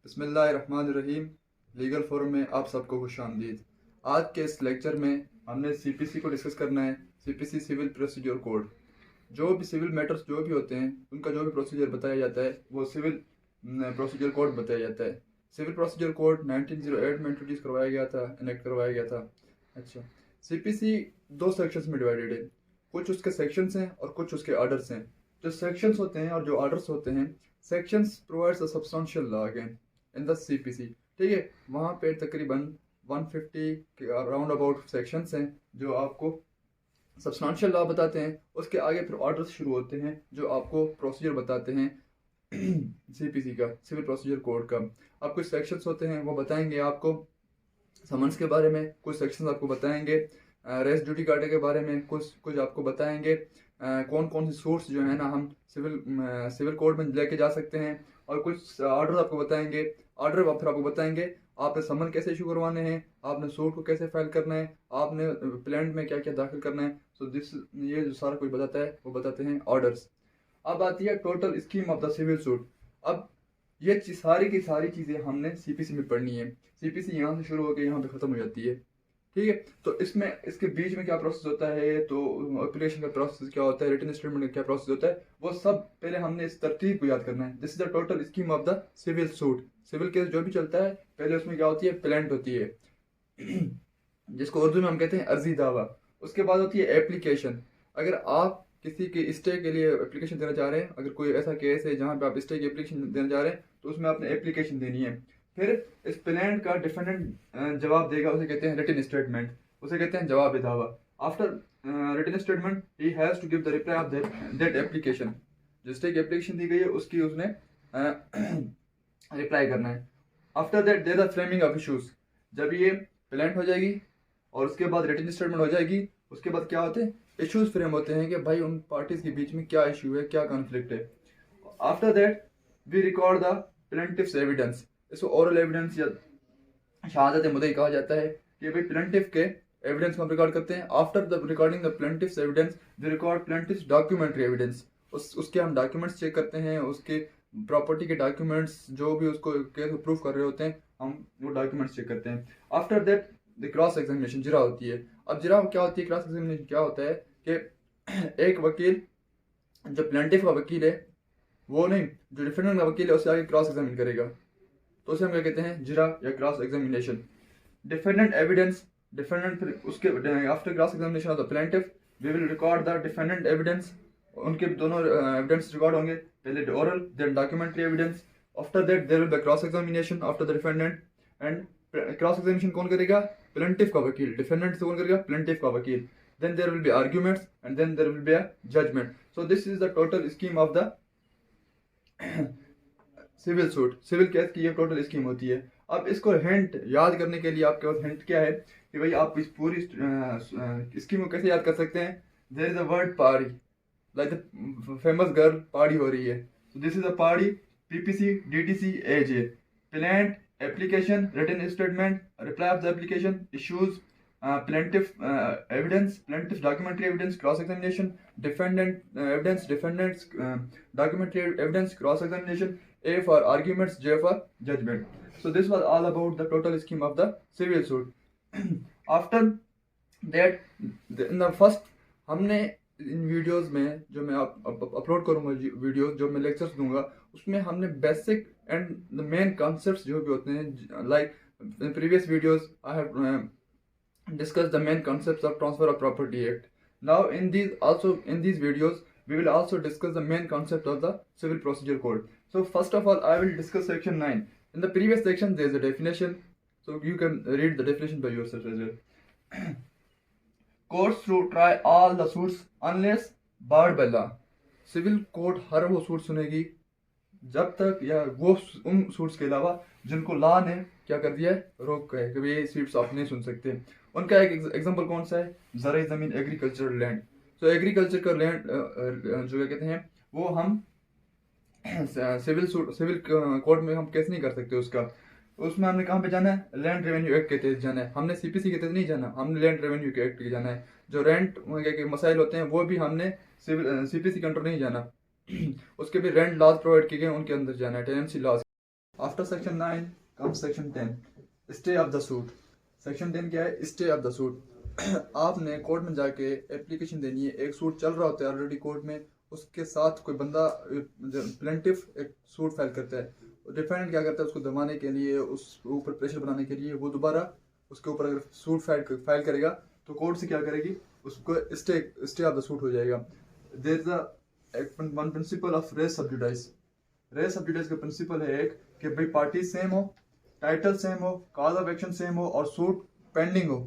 बिस्मिल्लाहिर्रहमानिर्रहीम। Legal forum में आप सबको खुशामदीद। आज के इस लेक्चर में हमने सीपीसी को डिस्कस करना है। CPC civil procedure code. जो भी सिविल मैटर्स जो भी होते हैं उनका जो भी प्रोसीजर बताया जाता है वो सिविल प्रोसीजर कोड बताया जाता है। सिविल प्रोसीजर कोड 1908 में इंट्रोड्यूस करवाया गया था, इनेक्ट करवाया गया था। अच्छा, सीपीसी दो सेक्शंस में डिवाइडेड है। कुछ उसके सेक्शंस हैं और कुछ उसके ऑर्डर्स हैं। जो सेक्शंस होते हैं और जो ऑर्डर्स होते हैं, sections provides a substantial law again in the CPC. ठीक है, वहाँ पे तकरीबन 150 के अराउंड अबाउट सेक्शंस हैं जो आपको सब्सटेंशियल लॉ बताते हैं। उसके आगे फिर ऑर्डर्स शुरू होते हैं जो आपको प्रोसीजर बताते हैं सीपीसी का, सिविल प्रोसीजर कोड का। अब कुछ सेक्शंस होते हैं वो बताएंगे आपको समन्स के बारे में, कुछ सेक्शंस आपको बताएंगे रेस ड्यूटी कार्ड के बारे में, कुछ कुछ आपको बताएंगे कौन कौन सी सोर्स जो है ना हम सिविल कोड में लेके जा सकते हैं, और कुछ ऑर्डर आपको बताएंगे। ऑर्डर फिर आपको बताएंगे आपने समन कैसे इशू करवाने हैं, आपने सूट को कैसे फाइल करना है, आपने प्लान में क्या क्या दाखिल करना है। सो दिस ये जो सारा कुछ बताता है वो बताते हैं ऑर्डर्स। अब आती है total scheme of the civil suit. अब ये सारी की सारी चीज़ें हमने सीपीसी में पढ़नी है। सीपीसी यहाँ से शुरू होकर यहाँ पे ख़त्म हो जाती है। ठीक है, तो इसमें इसके बीच में क्या प्रोसेस होता है, तो एप्लीकेशन का प्रोसेस क्या होता है, रिटन स्टेटमेंट का क्या प्रोसेस होता है, वो सब पहले हमने इस तरतीब को याद करना है। This is the total scheme of the civil suit. Civil case जो भी चलता है पहले उसमें क्या होती है, प्लेंट होती है जिसको उर्दू में हम कहते हैं अर्जी दावा। उसके बाद होती है एप्लीकेशन। अगर आप किसी के स्टे के लिए एप्लीकेशन देना चाह रहे हैं, अगर कोई ऐसा केस है जहाँ पे आप स्टे की एप्लीकेशन देना चाह रहे हैं, तो उसमें आपने एप्लीकेशन देनी है। फिर इस प्लेंट का डिफेंडेंट जवाब देगा, उसे कहते हैं रिटन स्टेटमेंट, उसे कहते हैं जवाब दावा। After written statement he has to give the reply of that application. जिस स्टे की एप्लीकेशन दी गई है उसकी उसने रिप्लाई करना है। After that there the framing of issues. जब ये प्लेंट हो जाएगी और उसके बाद रिटन स्टेटमेंट हो जाएगी, उसके बाद क्या होते हैं, इश्यूज फ्रेम होते हैं कि भाई उन पार्टीज के बीच में क्या इशू है, क्या कॉन्फ्लिक्ट है। After that we record the plaintiff's evidence. इसको ओरल एविडेंस या शहादत मुद्दई कहा जाता है कि भाई प्लेंटिव के एविडेंस को हम रिकॉर्ड करते हैं। After the recording the plaintiff's evidence we record plaintiff's documentary evidence. उसके हम डॉक्यूमेंट्स चेक करते हैं, उसके प्रॉपर्टी के डॉक्यूमेंट्स जो भी उसको केस प्रूफ कर रहे होते हैं, हम वो डॉक्यूमेंट्स चेक करते हैं। After that the cross examination जिरा होती है। अब जिरा क्या होती है, क्रॉस एग्जामिनेशन क्या होता है कि एक वकील जो प्लेंटिव का वकील है वो नहीं, जो डिफेंडेंट का वकील है उससे आगे क्रॉस एग्जामिन करेगा, तो उसे हम क्या कहते हैं, जिरा या cross examination. Defendant evidence. Defendant फिर उसके after cross examination of the plaintiff we will record the defendant evidence. उनके दोनों एविडेंस रिकॉर्ड होंगे, पहले oral then documentary evidence. After that there will be cross examination after the defendant. And cross examination कौन करेगा, plaintiff का वकील। Defendant से कौन करेगा, प्लेंटिफ का वकील। then there will be arguments and then there will be a judgment. So this is the total scheme of the civil suit. Civil case की ये टोटल स्कीम होती है। अब इसको हिंट याद करने के लिए आपके पास हिंट क्या है कि भाई आप इस पूरी स्कीम को कैसे याद कर सकते हैं। There is a word party, like the famous girl party हो रही है। So this is a party, PPC, DTC, AJ, plaint, application, written statement, reply of the application, issues, plaintiff evidence, plaintiff documentary evidence, cross examination, defendant evidence, defendant's documentary evidence, cross examination, A for arguments, J for judgment. So this was all about the total scheme of the civil suit. After that, in the first, हमने इन videos में जो मैं upload करूंगा, videos जो मैं lectures दूंगा, उसमें हमने basic and the main concepts जो भी होते हैं, like in previous videos I have discuss the main concepts of Transfer of Property Act. Now in these videos we will also discuss the main concept of the Civil Procedure Code. So first of all I will discuss section 9. In the previous section there is a definition, so you can read the definition by yourself as well. Courts to try all the suits unless barred by law. Civil court हर वो suit सुनेगी जब तक, या वो उन suits के अलावा जिनको law ने क्या कर दिया है, रोक है कि ये सूट्स आप नहीं सुन सकते। उनका एक एग्जांपल कौन सा है, ज़राई ज़मीन, एग्रीकल्चर लैंड। तो एग्रीकल्चर का लैंड जो क्या कहते हैं वो हम सिविल कोर्ट में हम केस नहीं कर सकते उसका। उसमें हमने कहाँ पे जाना है, लैंड रेवेन्यू एक्ट के तहत जाना है। हमने सीपीसी के तहत नहीं जाना, हमने लैंड रेवेन्यू के एक्ट के जाना है। जो रेंट के मसाइल होते हैं वो भी हमने सीपीसी के अंडर नहीं जाना, उसके भी रेंट लॉज प्रोवाइड किए गए उनके अंदर जाना है, tenancy laws. After section 9 cum section 10, stay of the suit. Section 10 क्या है? Stay of the suit. आपने कोर्ट में जाके एप्लीकेशन देनी है, एक सूट चल रहा होता है ऑलरेडी कोर्ट में, उसके साथ कोई बंदा प्लेंटिफ एक सूट फाइल करता है, डिफेंडेंट क्या करता है उसको दबाने के लिए, उस ऊपर प्रेशर बनाने के लिए, वो दोबारा उसके ऊपर अगर सूट फाइल करेगा तो कोर्ट से क्या करेगी, उसको स्टे ऑफ द सूट हो जाएगा। There is one principle of res sub judice. Res sub judice का प्रिंसिपल है एक कि भाई पार्टी सेम हो, टाइटल सेम हो, कॉज ऑफ एक्शन सेम हो और सूट पेंडिंग हो।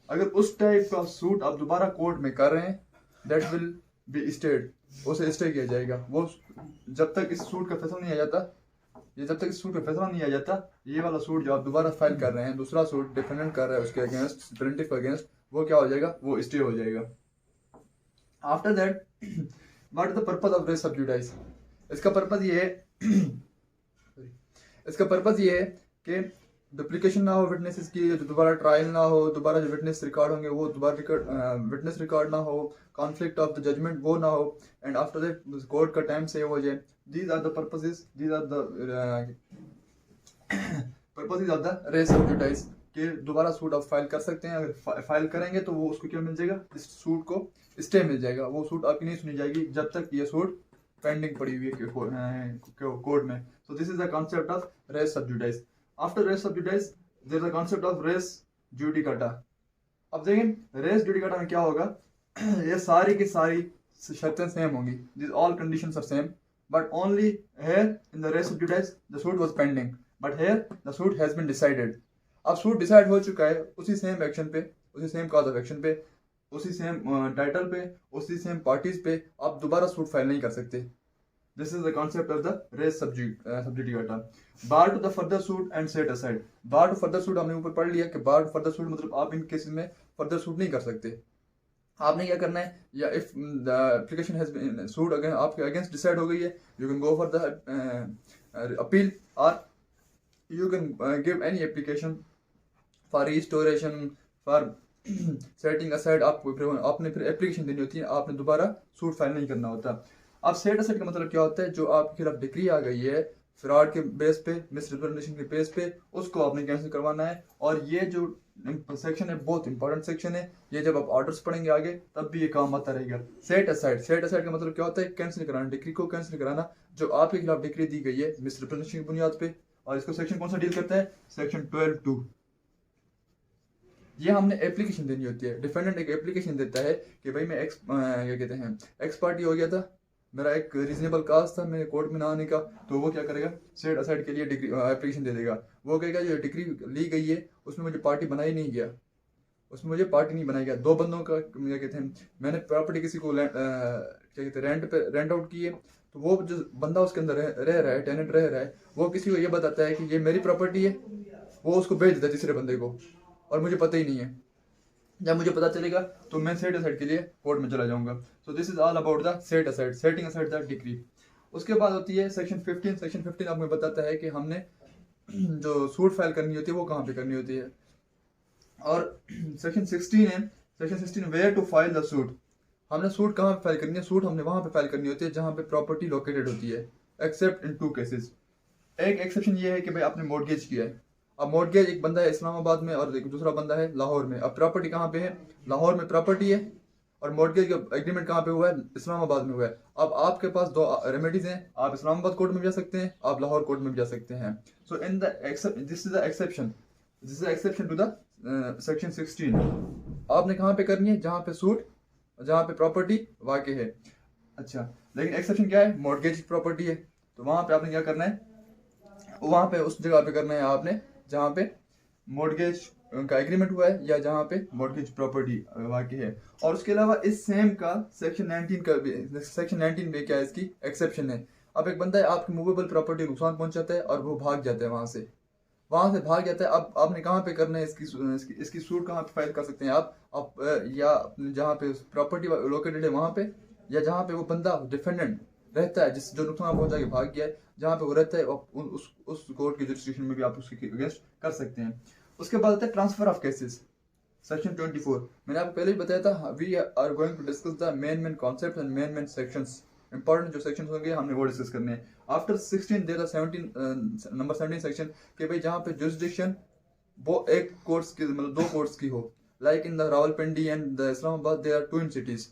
अगर उस टाइप का सूट आप दोबारा कोर्ट में कर रहे हैं, दैट विल बी स्टेड, उसे स्टे किया जाएगा। वो जब तक इस सूट का फैसला नहीं आ जाता, जब तक इस सूट का फैसला नहीं आ जाता, ये वाला सूट जो आप दोबारा फाइल कर रहे हैं, दूसरा सूट डिफेंडेंट कर रहा है उसके अगेंस्ट, प्लेंटिफ के अगेंस्ट, वो क्या हो जाएगा, वो स्टे हो जाएगा। After that what is the purpose of res sub judice? इसका पर्पस ये है इसका पर्पस ये है कि डुप्लीकेशन ना हो विटनेसेस की, जो दोबारा ट्रायल ना हो, दोबारा जो विटनेस रिकॉर्ड होंगे वो दोबारा विटनेस रिकॉर्ड ना हो, कॉन्फ्लिक्ट ऑफ द जजमेंट वो ना हो, एंड आफ्टर दैट कोर्ट का टाइम सेव हो जाए। These are the purposes, these are the purposes of the res sub judice कि दोबारा सूट आप फाइल कर सकते हैं। अगर फाइल करेंगे तो वो उसको क्या मिल जाएगा, इस सूट को स्टे मिल जाएगा, वो सूट आपकी नहीं सुनी जाएगी जब तक ये सूट पेंडिंग पड़ी हुई है कोर्ट में। So this is the concept of res sub judice. After res sub judice there is the concept of res judicata. अब देखें रेस जुडिकाटा में क्या होगा, ये सारी की सारी शर्तें सेम होंगी, this all conditions are same, but only here in the res sub judice the suit was pending, but here the suit has been decided. अब सूट डिसाइड हो चुका है उसी सेम एक्शन पे, उसी सेम कॉज ऑफ एक्शन पे, उसी same title पे, उसी सेम पार्टीज पे आप दोबारा सूट फाइल नहीं कर सकते। This is the concept of the res subjudicata. Bar to the further suit and set aside. Bar to further suit हमने ऊपर पढ़ लिया कि बार टू फर्दर सूट मतलब आप इन केसेस में फर्दर सूट नहीं कर सकते। आपने क्या करना है, या if the application has been suit again आपके अगेंस्ट डिसाइड हो गई है, you can go for the appeal और you can give any application for restoration, for setting aside. आपने फिर एप्लीकेशन देनी होती है, आपने दोबारा सूट फाइल नहीं करना होता। अब सेट असाइड का मतलब क्या होता है, जो आपके खिलाफ डिक्री आ गई है फ्रॉड के बेस पे, मिस रिप्रेजेंटेशन के बेस पे, उसको आपने कैंसिल करवाना है। और ये जो सेक्शन है बहुत इंपॉर्टेंट सेक्शन है, ये जब आप ऑर्डर्स पढ़ेंगे आगे तब भी ये काम आता रहेगा। सेट असाइड, सेट असाइड का मतलब क्या होता है, कैंसिल कराना, डिक्री को कैंसिल कराना जो आपके खिलाफ डिक्री दी गई है मिस रिप्रेजेंटेशन की बुनियाद पे। और इसको सेक्शन कौन सा डील करता है, सेक्शन 12(2). ये हमने एप्लीकेशन देनी होती है, डिफेंडेंट एक एप्लीकेशन देता है कि भाई मैं क्या कहते हैं एक्स पार्टी हो गया था, मेरा एक रीजनेबल काज था मेरे कोर्ट में ना आने का, तो वो क्या करेगा, सेट असाइड के लिए डिग्री एप्लीकेशन दे देगा। वो कहेगा जो डिग्री ली गई है उसमें मुझे पार्टी बनाई नहीं गया, उसमें मुझे पार्टी नहीं बनाई गया। दो बंदों का क्या कहते हैं, मैंने प्रॉपर्टी किसी को क्या कहते हैं रेंट आउट की है, तो वो जो बंदा उसके अंदर रह रहा है, टेनेंट रह रहा है, वो किसी को ये बताता है कि ये मेरी प्रॉपर्टी है, वो उसको बेच देता है तीसरे बंदे को, और मुझे पता ही नहीं है। जब मुझे पता चलेगा तो मैं सेट असाइड के लिए कोर्ट में चला जाऊंगा। सो this is all about the set aside, setting aside the decree. उसके बाद होती है सेक्शन 15। सेक्शन 15 आपको बताता है कि हमने जो सूट फाइल करनी होती है वो कहाँ पे करनी होती है। और सेक्शन 16 है, section 16 where to file the suit. हमने सूट कहाँ पे फाइल करनी है, सूट हमने वहां पे फाइल करनी होती है जहाँ पे प्रॉपर्टी लोकेटेड होती है, एक्सेप्ट इन 2 केसेस। एक एक्सेप्शन ये है कि भाई आपने मॉर्गेज किया है। अब मॉर्गेज एक बंदा है इस्लामाबाद में और एक दूसरा बंदा है लाहौर में। अब प्रॉपर्टी कहाँ पे है, लाहौर में प्रॉपर्टी है, और मॉर्गेज का एग्रीमेंट कहाँ पे हुआ है, इस्लामाबाद में हुआ है। अब आपके पास 2 रेमेडीज हैं, आप इस्लामाबाद कोर्ट में भी जा सकते हैं, आप लाहौर कोर्ट में भी जा सकते हैं। So in the this is the exception, this is the exception to the section 16। आपने कहाँ पे करनी है, जहाँ पे सूट, जहाँ पे प्रॉपर्टी वाक़ है। अच्छा, लेकिन एक्सेप्शन क्या है, मॉर्गेज प्रॉपर्टी है, तो वहाँ पे आपने क्या करना है, वहाँ पे उस जगह पे करना है आपने जहाँ पे मॉर्गेज का एग्रीमेंट हुआ है या जहाँ पे मॉर्गेज प्रॉपर्टी वाक़ई है। और उसके अलावा इस सेम का सेक्शन 19 का भी, सेक्शन 19 में क्या है, इसकी एक्सेप्शन है। अब एक बंदा है आपकी मूवेबल प्रॉपर्टी नुकसान पहुंचाता है और वो भाग जाता है, वहाँ से भाग जाता है। अब आपने कहाँ पे करना है, इसकी सूट कहाँ पे फाइल कर सकते हैं आप या जहाँ पे प्रॉपर्टी लोकेटेड है वहाँ पे, या जहाँ पे वो बंदा डिफेंडेंट रहता है जिस जो नुकसान पहुंचा के भाग गया है, जहाँ पे वो रहता है उस कोर्ट के जुरिस्डिक्शन में भी आप उसके अगेंस्ट कर सकते हैं। उसके बाद आता है ट्रांसफर ऑफ केसेस, सेक्शन 24। मैंने आपको पहले ही बताया था, we are going to discuss the main concept and main sections important जो सेक्शन होंगे हमने वो डिस्कस करने हैं। After 16 there are 17 number 17 section कि भाई जहाँ पे जुरिसडिक्शन वो एक कोर्स की मतलब 2 कोर्स की हो, like in the Rawalpindi and the Islamabad they are twin cities.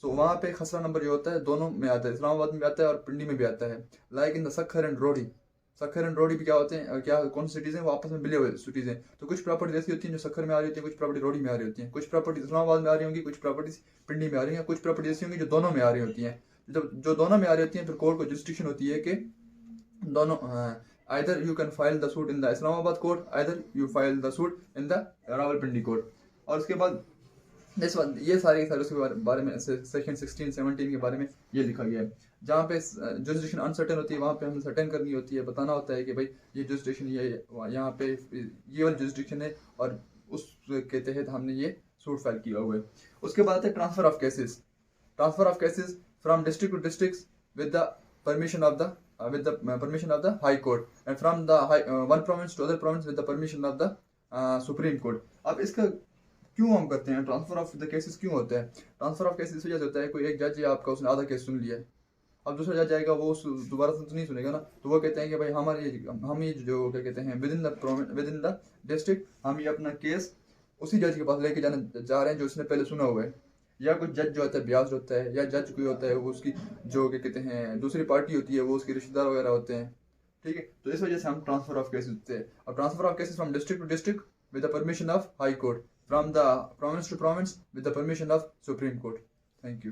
So वहाँ पे खसरा नंबर जो होता है दोनों में आता है, इस्लामाबाद में भी आता है और पिंडी में भी आता है। Like in the Sukkur and Rohri, Sukkur and Rohri भी क्या होते हैं, क्या कौन सी सिटीज़ हैं, वो आपस में मिले हुए सिटीज़ हैं। तो कुछ प्रॉपर्टीज ऐसी होती हैं जो सक्खर में आ रही होती है, कुछ प्रॉपर्टी रोडी में आ रही होती हैं, कुछ प्रॉपर्टी इस्लामाबाद में आ रही होंगी, कुछ प्रॉपर्टीज पिंडी में आ रही हैं, कुछ प्रॉपर्टी ऐसी होंगी जो दोनों में आ रही होती हैं। जब जो दोनों में आ रही होती हैं फिर कोर्ट को जुरिसडिक्शन होती है कि दोनों either you can file the suit in the Islamabad court, either you file the suit in the Rawalpindi court. और उसके बाद ये सारे उसके बारे में सेक्शन 16 17 के बारे में ये लिखा गया है। जहाँ पे जुरिसडिक्शन अनसर्टेन होती है वहाँ पे हमें सर्टेन करनी होती है, बताना होता है कि भाई ये जुरिसडिक्शन ये यहाँ पे ये वाली जुरिसडिक्शन है और उसके तहत हमने ये सूट फाइल किया हुआ है। उसके बाद है transfer of cases, transfer of cases from district to district with the permission of the high court and from the one province to other province with the permission of the supreme court. अब इसका क्यों हम करते हैं transfer of the cases क्यों होता है? Transfer of cases इस वजह से होता है, कोई एक जज है आपका, उसने आधा केस सुन लिया है, अब दूसरा जज आएगा वो दोबारा से नहीं सुनेगा ना, तो वो कहते हैं कि भाई हम ये जो क्या कहते हैं विद इन द डिस्ट्रिक्ट हम ये अपना केस उसी जज के पास लेके जाने जा रहे हैं जो उसने पहले सुना हुआ है। या कुछ जज जो होता है ब्याज होता है, या जज कोई होता है वो उसकी जो क्या कहते हैं दूसरी पार्टी होती है वो उसके रिश्तेदार वगैरह होते हैं, ठीक है। तो इस वजह से हम ट्रांसफर ऑफ केसेस होते हैं। और transfer of cases from district to district with the permission of high court, from the province to province with the permission of Supreme Court. Thank you.